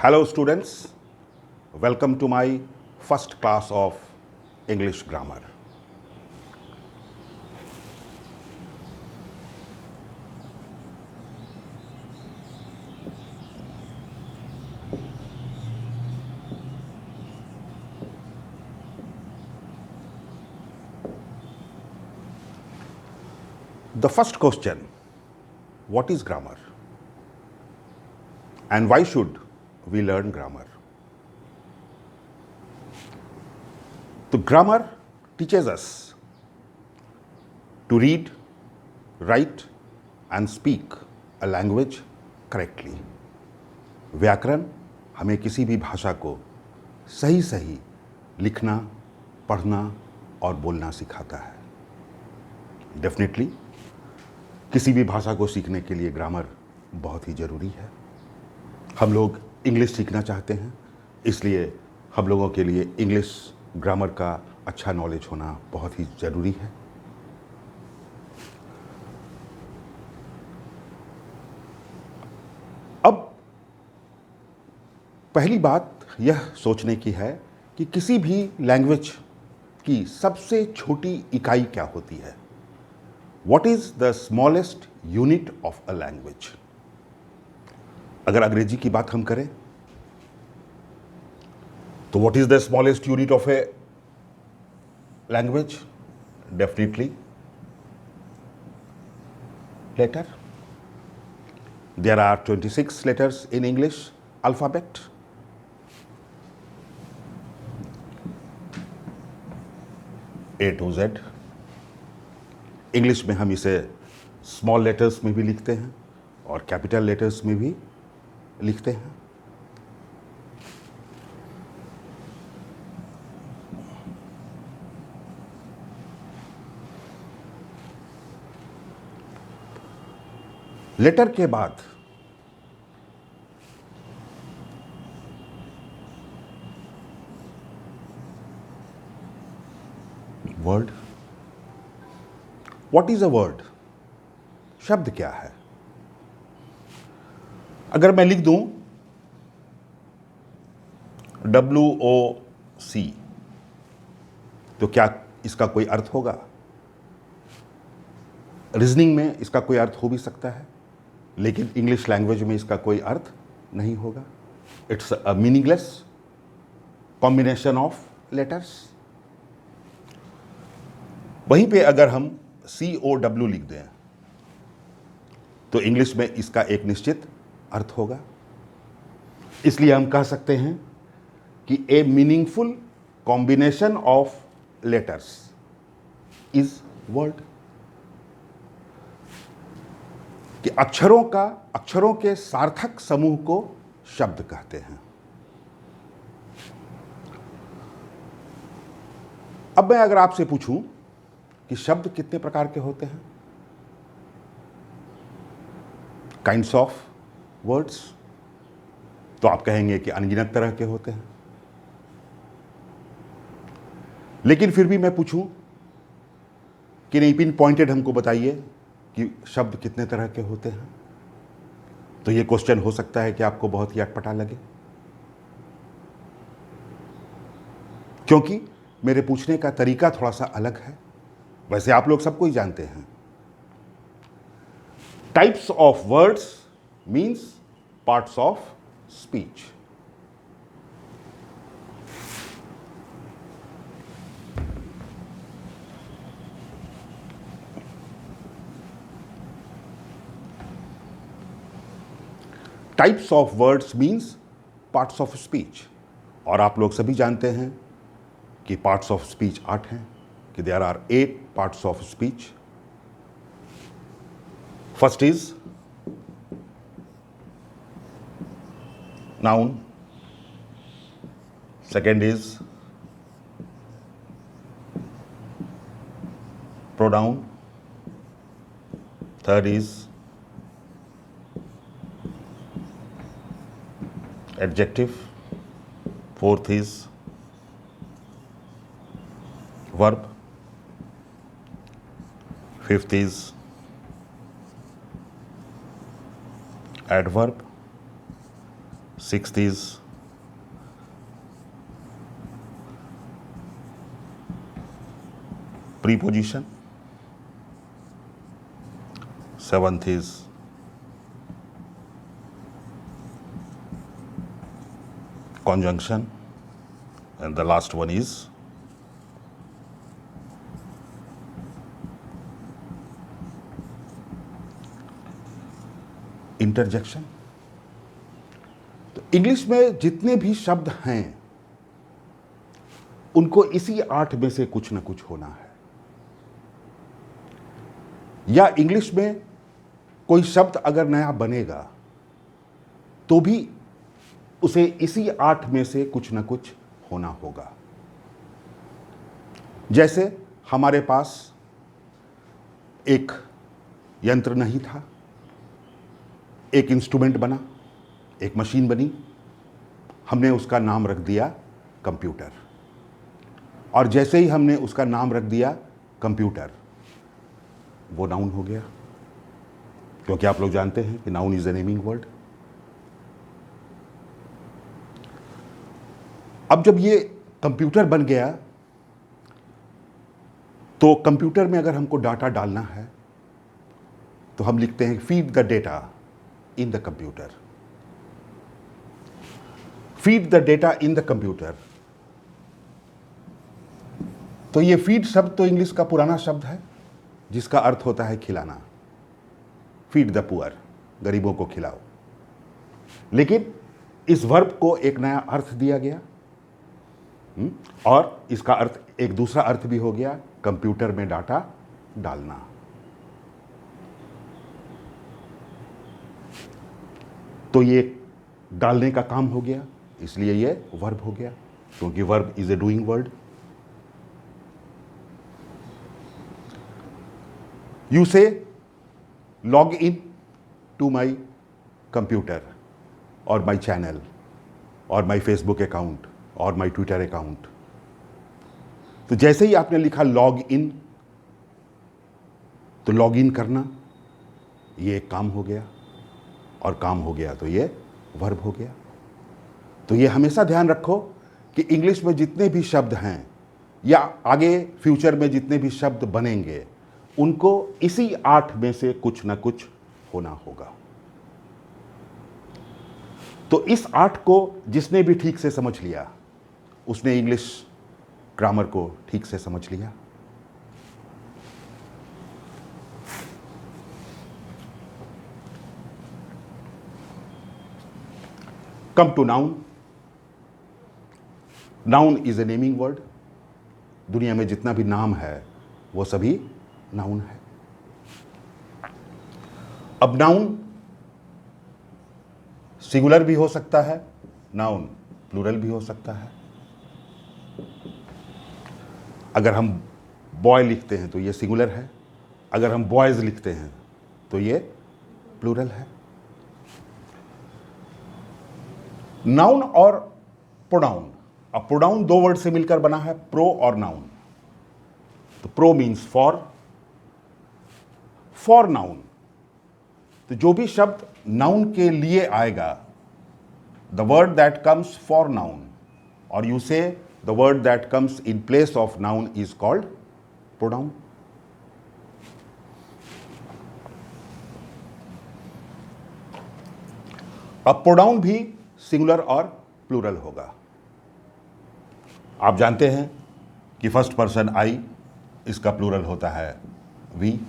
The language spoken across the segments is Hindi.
Hello students, welcome to my first class of English grammar. The first question, what is grammar? And why should we learn grammar? The grammar teaches us to read, write and speak a language correctly. व्याकरण हमें किसी भी भाषा को सही सही लिखना, पढ़ना और बोलना सिखाता है. डेफिनेटली किसी भी भाषा को सीखने के लिए ग्रामर बहुत ही ज़रूरी है. हम लोग इंग्लिश सीखना चाहते हैं, इसलिए हम लोगों के लिए इंग्लिश ग्रामर का अच्छा नॉलेज होना बहुत ही ज़रूरी है. अब पहली बात यह सोचने की है कि किसी भी लैंग्वेज की सबसे छोटी इकाई क्या होती है. What is the smallest unit of a language? अगर अंग्रेजी की बात हम करें तो what is the smallest unit of a language? Definitely letter. There are 26 letters in English alphabet. A to Z. English में हम इसे स्मॉल लेटर्स में भी लिखते हैं और कैपिटल लेटर्स में भी लिखते हैं. लेटर के बाद word. What is a word? शब्द क्या है? अगर मैं लिख दूं WOC तो क्या इसका कोई अर्थ होगा? रीजनिंग में इसका कोई अर्थ हो भी सकता है, लेकिन इंग्लिश लैंग्वेज में इसका कोई अर्थ नहीं होगा. It's a meaningless combination of letters. वहीं पे अगर हम COW लिख दें तो इंग्लिश में इसका एक निश्चित अर्थ होगा. इसलिए हम कह सकते हैं कि ए meaningful combination of letters is word. कि अक्षरों के सार्थक समूह को शब्द कहते हैं. अब मैं अगर आपसे पूछूं कि शब्द कितने प्रकार के होते हैं, काइंड्स ऑफ वर्ड्स, तो आप कहेंगे कि अनगिनत तरह के होते हैं. लेकिन फिर भी मैं पूछूं कि नहीं, पिन पॉइंटेड हमको बताइए कि शब्द कितने तरह के होते हैं, तो ये क्वेश्चन हो सकता है कि आपको बहुत ही अटपटा लगे, क्योंकि मेरे पूछने का तरीका थोड़ा सा अलग है. वैसे आप लोग सबको ही जानते हैं. Types of words means parts of speech. Types of words means parts of speech. और आप लोग सभी जानते हैं कि पार्ट्स ऑफ स्पीच 8 हैं, कि there are 8 parts of speech. First is noun. Second is pronoun. Third is adjective. Fourth is verb. Fifth is adverb. Sixth is preposition. Seventh is conjunction. And the last one is interjection. तो इंग्लिश में जितने भी शब्द हैं उनको इसी 8 में से कुछ ना कुछ होना है। या इंग्लिश में कोई शब्द अगर नया बनेगा तो भी उसे इसी 8 में से कुछ ना कुछ होना होगा। जैसे हमारे पास एक यंत्र नहीं था, एक इंस्ट्रूमेंट बना, एक मशीन बनी, हमने उसका नाम रख दिया कंप्यूटर। और जैसे ही हमने उसका नाम रख दिया कंप्यूटर, वो नाउन हो गया, क्योंकि आप लोग जानते हैं कि noun is a naming word. अब जब ये कंप्यूटर बन गया तो कंप्यूटर में अगर हमको डाटा डालना है तो हम लिखते हैं feed the data in the computer. Feed the data in the computer. तो ये फीड शब्द तो इंग्लिश का पुराना शब्द है जिसका अर्थ होता है खिलाना। फीड द पुअर, गरीबों को खिलाओ। लेकिन इस वर्ब को एक नया अर्थ दिया गया और इसका अर्थ एक दूसरा अर्थ भी हो गया, कंप्यूटर में डाटा डालना। तो ये डालने का काम हो गया, इसलिए ये वर्ब हो गया, क्योंकि verb is a doing word. You say log in to my computer और माई चैनल और माई फेसबुक अकाउंट और माई ट्विटर अकाउंट। तो जैसे ही आपने लिखा लॉग इन, तो लॉग इन करना ये एक काम हो गया, और काम हो गया तो ये वर्ब हो गया। तो ये हमेशा ध्यान रखो कि इंग्लिश में जितने भी शब्द हैं या आगे फ्यूचर में जितने भी शब्द बनेंगे उनको इसी 8 में से कुछ ना कुछ होना होगा। तो इस 8 को जिसने भी ठीक से समझ लिया उसने इंग्लिश ग्रामर को ठीक से समझ लिया। Come to noun. Noun is a naming word. दुनिया में जितना भी नाम है वो सभी नाउन है। अब नाउन सिंगुलर भी हो सकता है, नाउन प्लूरल भी हो सकता है। अगर हम बॉय लिखते हैं तो ये सिंगुलर है, अगर हम बॉयज लिखते हैं तो ये प्लूरल है। नाउन और प्रोनाउन। अब प्रोनाउन 2 वर्ड से मिलकर बना है, प्रो और नाउन। तो pro means for, for noun. तो जो भी शब्द नाउन के लिए आएगा, the word that comes for noun, और यू से the word that comes in place of noun is called pronoun. अब प्रोनाउन भी सिंगुलर और प्लूरल होगा। आप जानते हैं कि फर्स्ट पर्सन आई, इसका प्लूरल होता है वी।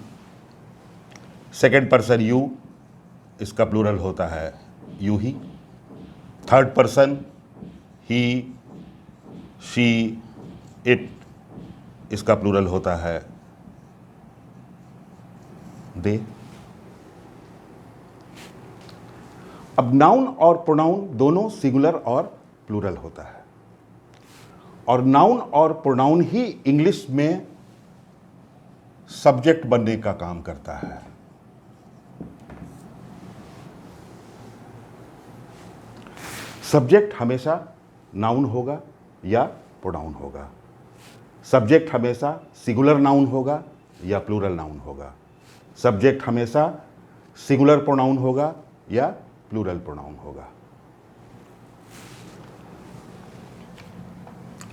सेकेंड पर्सन यू, इसका प्लूरल होता है you he. Third person he, she, it, इसका प्लूरल होता है दे। अब नाउन और प्रोनाउन दोनों सिंगुलर और प्लूरल होता है, और नाउन और प्रोनाउन ही इंग्लिश में सब्जेक्ट बनने का काम करता है। सब्जेक्ट हमेशा नाउन होगा या प्रोनाउन होगा। सब्जेक्ट हमेशा सिंगुलर नाउन होगा या प्लूरल नाउन होगा। सब्जेक्ट हमेशा सिंगुलर प्रोनाउन होगा या प्लूरल प्रोनाउन होगा।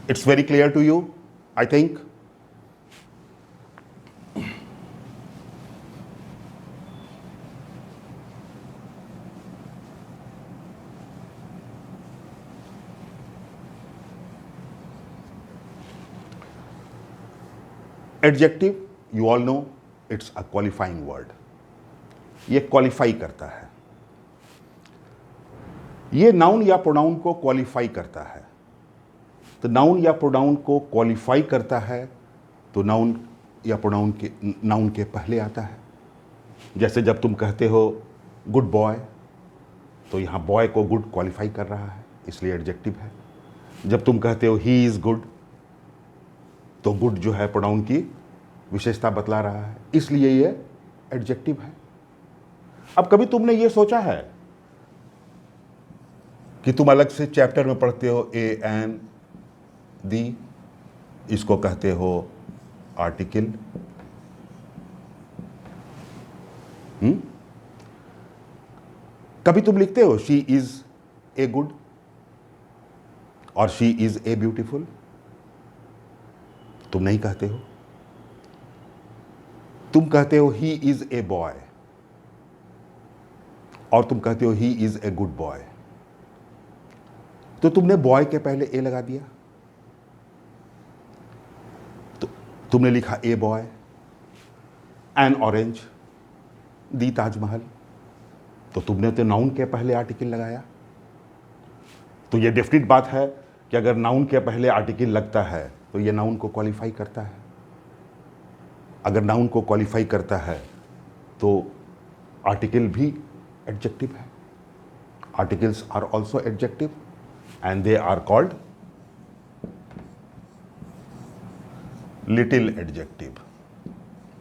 It's very clear to you, I think. Adjective, you all know, it's a qualifying word. ये क्वालिफाई करता है, ये नाउन या प्रोनाउन को क्वालिफाई करता है। तो नाउन या प्रोनाउन को क्वालिफाई करता है तो नाउन या प्रोनाउन के नाउन के पहले आता है। जैसे जब तुम कहते हो गुड बॉय, तो यहाँ बॉय को गुड क्वालिफाई कर रहा है, इसलिए एडजेक्टिव है। जब तुम कहते हो ही इज़ गुड, तो गुड जो है प्रोनाउन की विशेषता बतला रहा है, इसलिए ये एडजेक्टिव है। अब कभी तुमने ये सोचा है कि तुम अलग से चैप्टर में पढ़ते हो ए एन दी, इसको कहते हो आर्टिकल। कभी तुम लिखते हो शी इज ए गुड और शी इज ए ब्यूटीफुल? तुम नहीं कहते हो। तुम कहते हो ही इज ए बॉय और तुम कहते हो he is a good boy. तो तुमने बॉय के पहले ए लगा दिया, तो तुमने लिखा ए बॉय एन ऑरेंज दी ताजमहल, तो तुमने तो नाउन के पहले आर्टिकल लगाया। तो ये डेफिनेट बात है कि अगर नाउन के पहले आर्टिकल लगता है तो ये नाउन को क्वालिफाई करता है। अगर नाउन को क्वालिफाई करता है तो आर्टिकल भी एडजेक्टिव है। Articles are also adjective and they are called little adjective,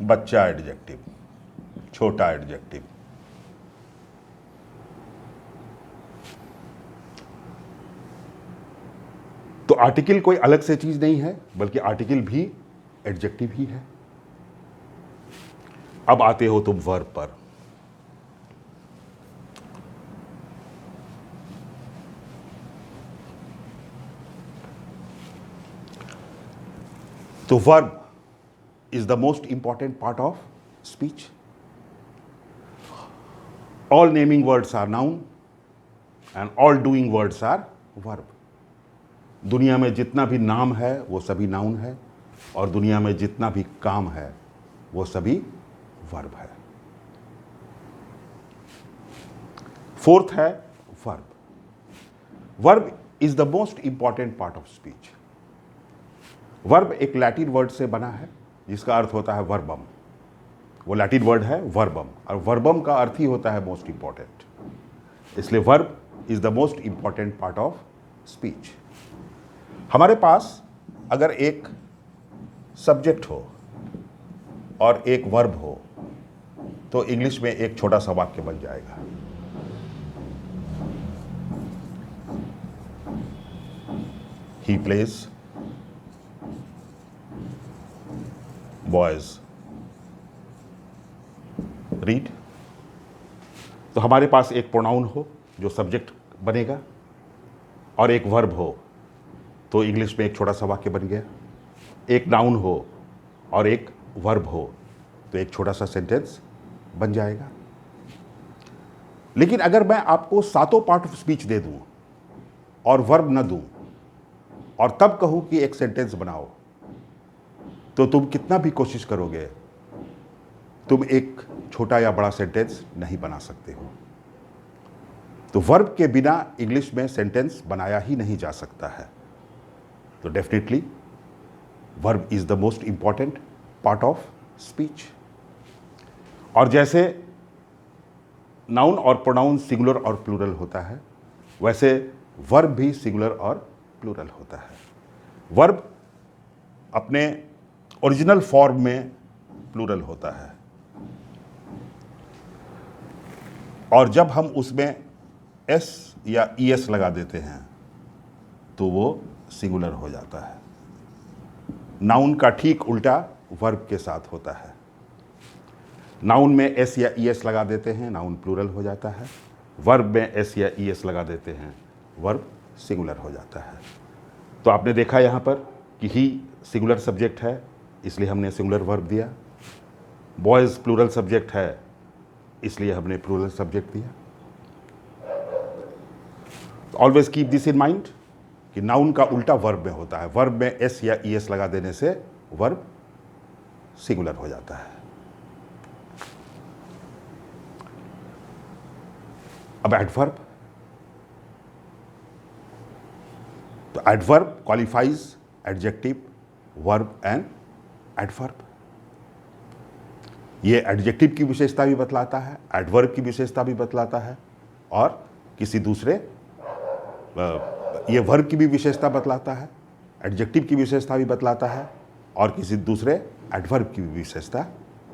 बच्चा एडजेक्टिव, छोटा एडजेक्टिव। तो आर्टिकल कोई अलग से चीज नहीं है, बल्कि आर्टिकल भी एडजेक्टिव ही है। अब आते हो तुम वर्ब पर। तो verb is the most important part of speech. All naming words are noun and all doing words are verb. दुनिया में जितना भी नाम है वो सभी नाउन है और दुनिया में जितना भी काम है वो सभी वर्ब है। फोर्थ है verb. Verb is the most important part of speech. Verb एक लैटिन वर्ड से बना है जिसका अर्थ होता है वर्बम। वो लैटिन वर्ड है वर्बम, और वर्बम का अर्थ ही होता है मोस्ट इंपॉर्टेंट। इसलिए verb is the most important part of speech. हमारे पास अगर एक सब्जेक्ट हो और एक वर्ब हो तो इंग्लिश में एक छोटा सा वाक्य बन जाएगा। He plays boys read. तो हमारे पास एक प्रोनाउन हो जो सब्जेक्ट बनेगा और एक वर्ब हो तो इंग्लिश में एक छोटा सा वाक्य बन गया। एक नाउन हो और एक वर्ब हो तो एक छोटा सा सेंटेंस बन जाएगा। लेकिन अगर मैं आपको सातों पार्ट ऑफ स्पीच दे दूं और वर्ब न दूं और तब कहूं कि एक सेंटेंस बनाओ, तो तुम कितना भी कोशिश करोगे तुम एक छोटा या बड़ा सेंटेंस नहीं बना सकते हो। तो वर्ब के बिना इंग्लिश में सेंटेंस बनाया ही नहीं जा सकता है। तो definitely verb is the most important part of speech. और जैसे नाउन और प्रोनाउन सिंगुलर और प्लूरल होता है, वैसे वर्ब भी सिंगुलर और प्लूरल होता है। वर्ब अपने ओरिजिनल फॉर्म में प्लूरल होता है और जब हम उसमें एस या ईएस लगा देते हैं तो वो सिंगुलर हो जाता है। नाउन का ठीक उल्टा वर्ब के साथ होता है। नाउन में एस या ईएस लगा देते हैं, नाउन प्लूरल हो जाता है। वर्ब में एस या ईएस लगा देते हैं, वर्ब सिंगुलर हो जाता है। तो आपने देखा यहाँ पर कि ही सिंगुलर सब्जेक्ट है, इसलिए हमने सिंगुलर वर्ब दिया। बॉयज़ प्लूरल सब्जेक्ट है, इसलिए हमने प्लूरल सब्जेक्ट दिया। Always keep this in mind कि नाउन का उल्टा वर्ब में होता है। वर्ब में एस या ई एस लगा देने से वर्ब सिंगुलर हो जाता है। अब एडवर्ब, तो adverb qualifies adjective, verb and adverb. ये एडजेक्टिव की विशेषता भी बतलाता है, एडवर्ब की विशेषता भी बतलाता है, और किसी दूसरे ये वर्ब की भी विशेषता बतलाता है, एडजेक्टिव की विशेषता भी बतलाता है, और किसी दूसरे एडवर्ब की भी विशेषता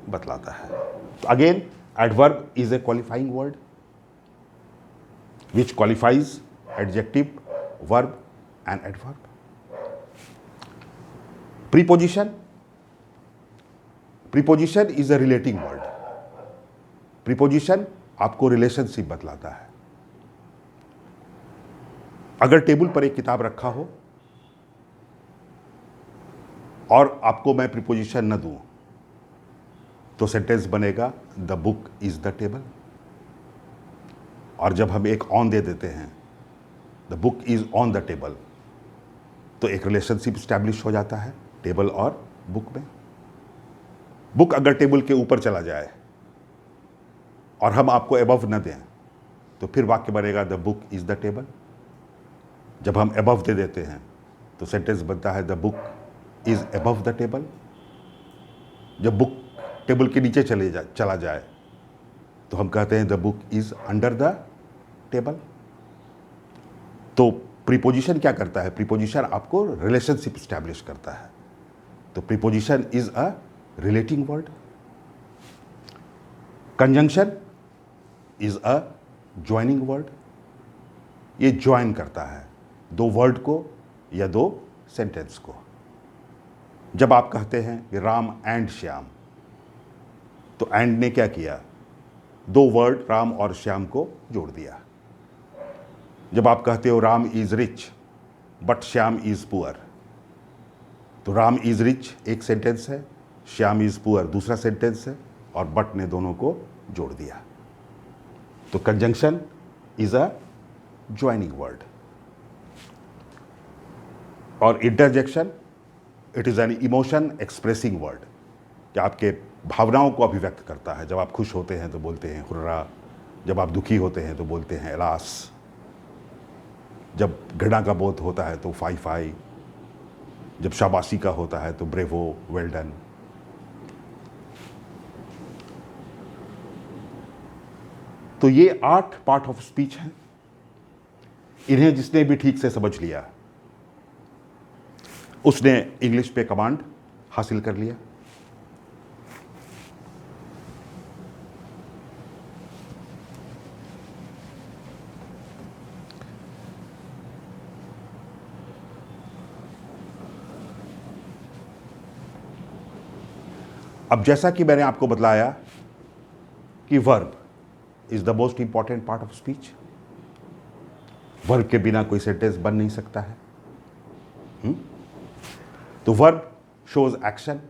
बतलाता है। तो again adverb is a qualifying word which qualifies adjective, verb and adverb. Preposition. Preposition is a relating word. Preposition आपको रिलेशनशिप बतलाता है। अगर टेबल पर एक किताब रखा हो और आपको मैं प्रीपोजिशन न दूं तो सेंटेंस बनेगा the book is the table. और जब हम एक ऑन दे देते हैं, the book is on the table, तो एक रिलेशनशिप स्टैब्लिश हो जाता है टेबल और बुक में। बुक अगर टेबल के ऊपर चला जाए और हम आपको अबव न दें तो फिर वाक्य बनेगा the book is the table. जब हम अबव दे देते हैं तो सेंटेंस बनता है the book is above the table. जब बुक टेबल के नीचे चला जाए तो हम कहते हैं the book is under the table. तो प्रीपोजिशन क्या करता है? प्रीपोजिशन आपको रिलेशनशिप स्टैब्लिश करता है। तो preposition is a relating word. Conjunction is a joining word. ये ज्वाइन करता है दो वर्ड को या दो सेंटेंस को। जब आप कहते हैं कि राम एंड श्याम, तो एंड ने क्या किया? दो वर्ड राम और श्याम को जोड़ दिया। जब आप कहते हो Ram is rich but Shyam is poor, तो राम इज रिच एक सेंटेंस है, श्याम इज पुअर दूसरा सेंटेंस है, और बट ने दोनों को जोड़ दिया। तो conjunction is a joining word. और interjection, it is an emotion expressing word, कि आपके भावनाओं को अभिव्यक्त करता है। जब आप खुश होते हैं तो बोलते हैं हुर्रा, जब आप दुखी होते हैं तो बोलते हैं एलास, जब घृणा का बोध होता है तो फाई फाई, जब शाबाशी का होता है तो ब्रेवो, वेल डन। तो ये 8 पार्ट ऑफ स्पीच हैं। इन्हें जिसने भी ठीक से समझ लिया उसने इंग्लिश पे कमांड हासिल कर लिया। अब जैसा कि मैंने आपको बतलाया कि verb is the most important part of speech. Verb के बिना कोई सेंटेंस बन नहीं सकता है। तो वर्ब शोज एक्शन।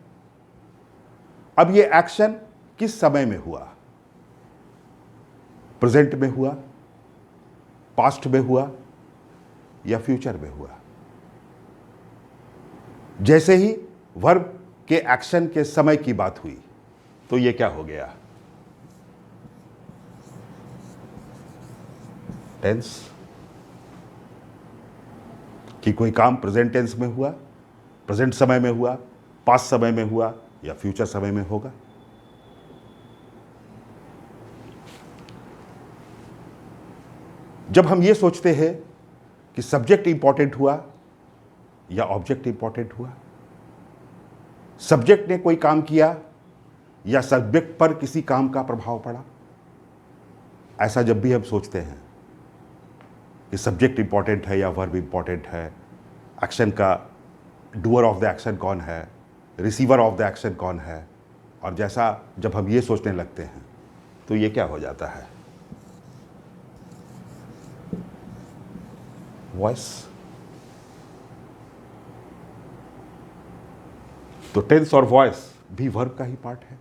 अब ये एक्शन किस समय में हुआ? प्रेजेंट में हुआ, पास्ट में हुआ, या फ्यूचर में हुआ? जैसे ही वर्ब के एक्शन के समय की बात हुई तो ये क्या हो गया? टेंस। कि कोई काम प्रेजेंट टेंस में हुआ, प्रेजेंट समय में हुआ, पास्ट समय में हुआ, या फ्यूचर समय में होगा। जब हम ये सोचते हैं कि सब्जेक्ट इंपॉर्टेंट हुआ या ऑब्जेक्ट इंपॉर्टेंट हुआ, सब्जेक्ट ने कोई काम किया या सब्जेक्ट पर किसी काम का प्रभाव पड़ा, ऐसा जब भी हम सोचते हैं कि सब्जेक्ट इंपॉर्टेंट है या वर्ब इंपॉर्टेंट है, एक्शन का डूअर ऑफ द एक्शन कौन है, रिसीवर ऑफ द एक्शन कौन है, और जैसा जब हम ये सोचने लगते हैं तो ये क्या हो जाता है? वॉइस। तो टेंस और वॉइस भी वर्ब का ही पार्ट है।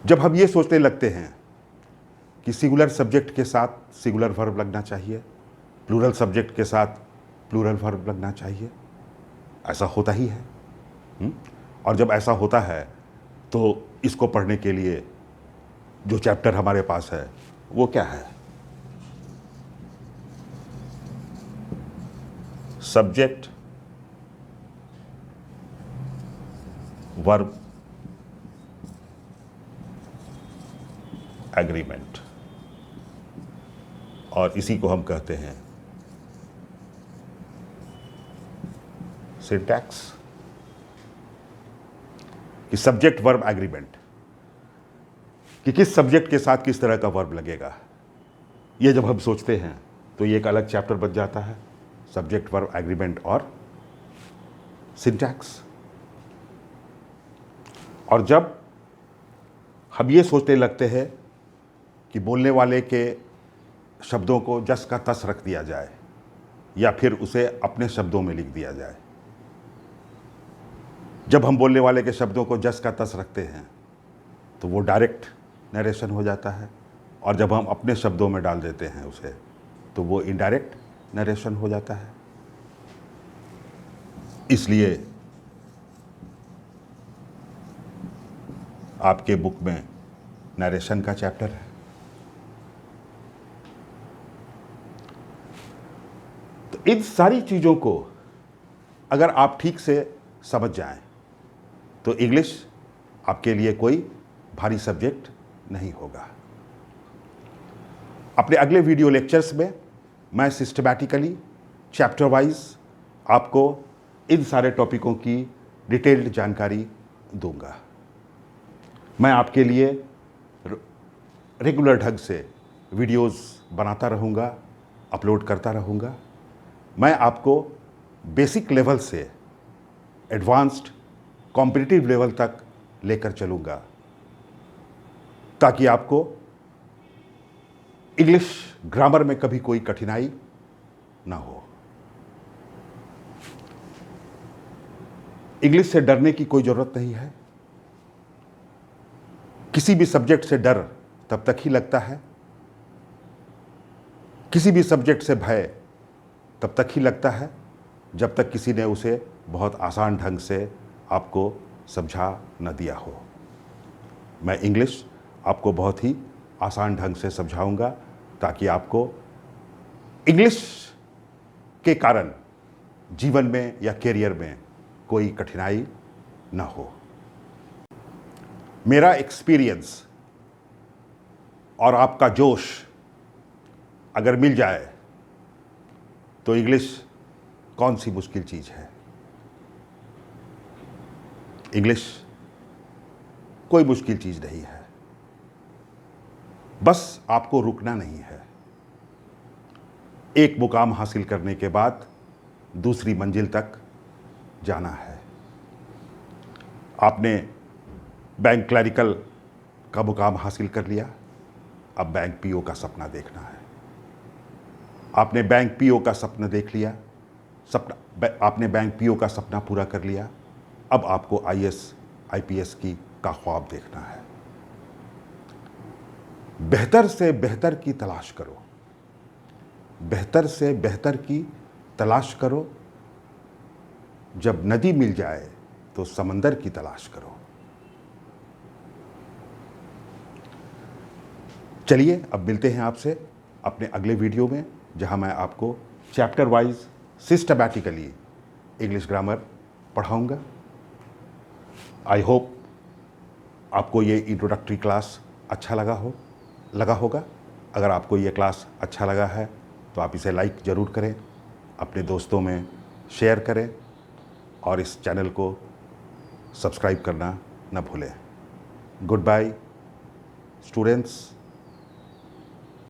जब हम ये सोचने लगते हैं कि सिंगुलर सब्जेक्ट के साथ सिंगुलर वर्ब लगना चाहिए, प्लूरल सब्जेक्ट के साथ प्लूरल वर्ब लगना चाहिए, ऐसा होता ही है। और जब ऐसा होता है तो इसको पढ़ने के लिए जो चैप्टर हमारे पास है वो क्या है? सब्जेक्ट वर्ब एग्रीमेंट, और इसी को हम कहते हैं सिंटैक्स, कि सब्जेक्ट वर्ब एग्रीमेंट, कि किस सब्जेक्ट के साथ किस तरह का वर्ब लगेगा। ये जब हम सोचते हैं तो ये एक अलग चैप्टर बन जाता है, सब्जेक्ट वर्ब एग्रीमेंट और सिंटैक्स। और जब हम ये सोचने लगते हैं कि बोलने वाले के शब्दों को जस का तस रख दिया जाए या फिर उसे अपने शब्दों में लिख दिया जाए, जब हम बोलने वाले के शब्दों को जस का तस रखते हैं तो वो डायरेक्ट नरेशन हो जाता है, और जब हम अपने शब्दों में डाल देते हैं उसे तो वो इनडायरेक्ट नरेशन हो जाता है। इसलिए आपके बुक में नरेशन का चैप्टर है। तो इन सारी चीज़ों को अगर आप ठीक से समझ जाएं तो इंग्लिश आपके लिए कोई भारी सब्जेक्ट नहीं होगा। अपने अगले वीडियो लेक्चर्स में मैं सिस्टमैटिकली चैप्टर वाइज आपको इन सारे टॉपिकों की डिटेल्ड जानकारी दूंगा। मैं आपके लिए रेगुलर ढंग से वीडियोस बनाता रहूँगा, अपलोड करता रहूँगा। मैं आपको बेसिक लेवल से एडवांस्ड कॉम्पिटिटिव लेवल तक लेकर चलूँगा, ताकि आपको इंग्लिश ग्रामर में कभी कोई कठिनाई ना हो। इंग्लिश से डरने की कोई ज़रूरत नहीं है। किसी भी सब्जेक्ट से डर तब तक ही लगता है, किसी भी सब्जेक्ट से भय तब तक ही लगता है जब तक किसी ने उसे बहुत आसान ढंग से आपको समझा न दिया हो। मैं इंग्लिश आपको बहुत ही आसान ढंग से समझाऊंगा ताकि आपको इंग्लिश के कारण जीवन में या करियर में कोई कठिनाई न हो। मेरा एक्सपीरियंस और आपका जोश अगर मिल जाए तो इंग्लिश कौन सी मुश्किल चीज़ है। इंग्लिश कोई मुश्किल चीज़ नहीं है, बस आपको रुकना नहीं है। एक मुकाम हासिल करने के बाद दूसरी मंजिल तक जाना है। आपने बैंक क्लरिकल का मुकाम हासिल कर लिया, अब बैंक पीओ का सपना देखना है। आपने बैंक पीओ का सपना देख लिया, आपने बैंक पीओ का सपना पूरा कर लिया, अब आपको आईएएस आईपीएस का ख्वाब देखना है। बेहतर से बेहतर की तलाश करो, बेहतर से बेहतर की तलाश करो। जब नदी मिल जाए तो समंदर की तलाश करो। चलिए अब मिलते हैं आपसे अपने अगले वीडियो में, जहां मैं आपको chapter wise systematically English grammar पढ़ाऊंगा। आई होप आपको ये इंट्रोडक्टरी क्लास अच्छा लगा होगा। अगर आपको ये क्लास अच्छा लगा है तो आप इसे लाइक ज़रूर करें, अपने दोस्तों में शेयर करें और इस चैनल को सब्सक्राइब करना न भूलें। Good bye students.